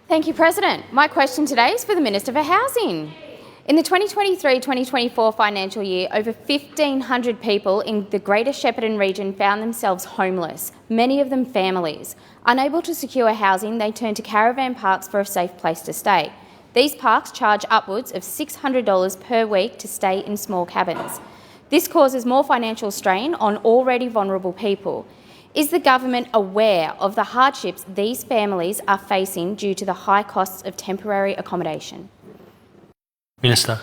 Thank you, President. My question today is for the Minister for Housing. In the 2023-2024 financial year, over 1,500 people in the Greater Shepparton region found themselves homeless, many of them families. Unable to secure housing, they turned to caravan parks for a safe place to stay. These parks charge upwards of $600 per week to stay in small cabins. This causes more financial strain on already vulnerable people. Is the government aware of the hardships these families are facing due to the high costs of temporary accommodation? Minister.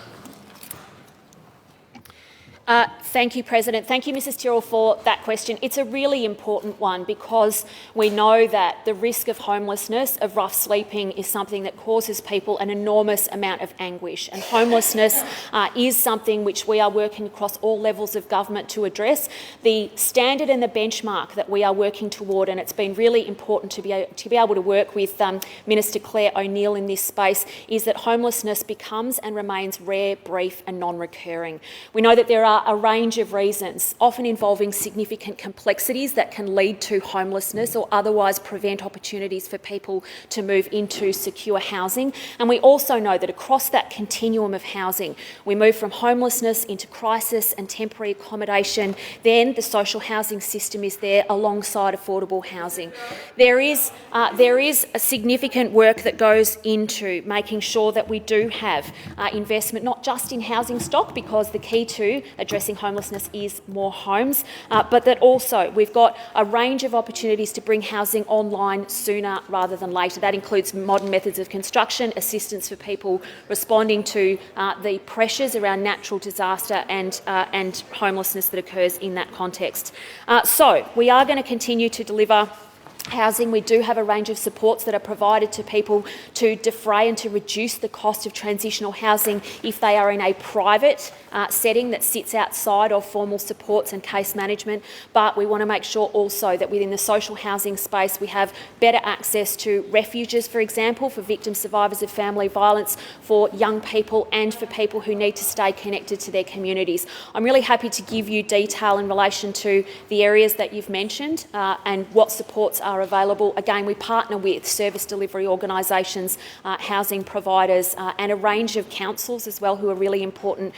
Thank you, President. Thank you, Mrs Tyrrell, for that question. It's a really important one because we know that the risk of homelessness, of rough sleeping, is something that causes people an enormous amount of anguish. And homelessness is something which we are working across all levels of government to address. The standard and the benchmark that we are working toward, and it's been really important to be able to work with Minister Claire O'Neill in this space, is that homelessness becomes and remains rare, brief and non-recurring. We know that there are a range of reasons, often involving significant complexities that can lead to homelessness or otherwise prevent opportunities for people to move into secure housing. And we also know that across that continuum of housing, we move from homelessness into crisis and temporary accommodation. Then the social housing system is there alongside affordable housing. There is a significant work that goes into making sure that we do have investment, not just in housing stock, because the key to addressing homelessness is more homes, but that also we've got a range of opportunities to bring housing online sooner rather than later. That includes modern methods of construction, assistance for people responding to the pressures around natural disaster and homelessness that occurs in that context. So we are going to continue to deliver housing. We do have a range of supports that are provided to people to defray and to reduce the cost of transitional housing if they are in a private setting that sits outside of formal supports and case management. But we want to make sure also that within the social housing space we have better access to refuges, for example, for victims, survivors of family violence, for young people and for people who need to stay connected to their communities. I'm really happy to give you detail in relation to the areas that you've mentioned and what supports are available. Again, we partner with service delivery organisations, housing providers and a range of councils as well, who are really important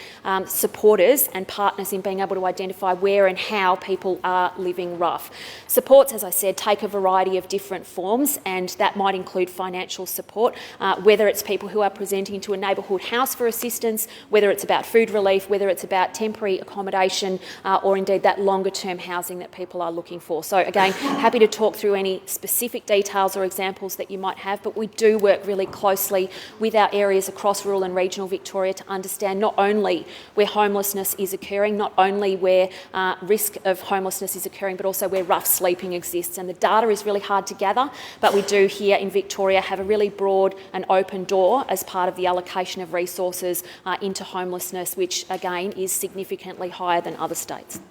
supporters and partners in being able to identify where and how people are living rough. Supports, as I said, take a variety of different forms, and that might include financial support, whether it's people who are presenting to a neighbourhood house for assistance, whether it's about food relief, whether it's about temporary accommodation or indeed that longer term housing that people are looking for. So again, happy to talk through any specific details or examples that you might have, but we do work really closely with our areas across rural and regional Victoria to understand not only where homelessness is occurring, not only where risk of homelessness is occurring, but also where rough sleeping exists. And the data is really hard to gather, but we do here in Victoria have a really broad and open door as part of the allocation of resources into homelessness, which again is significantly higher than other states.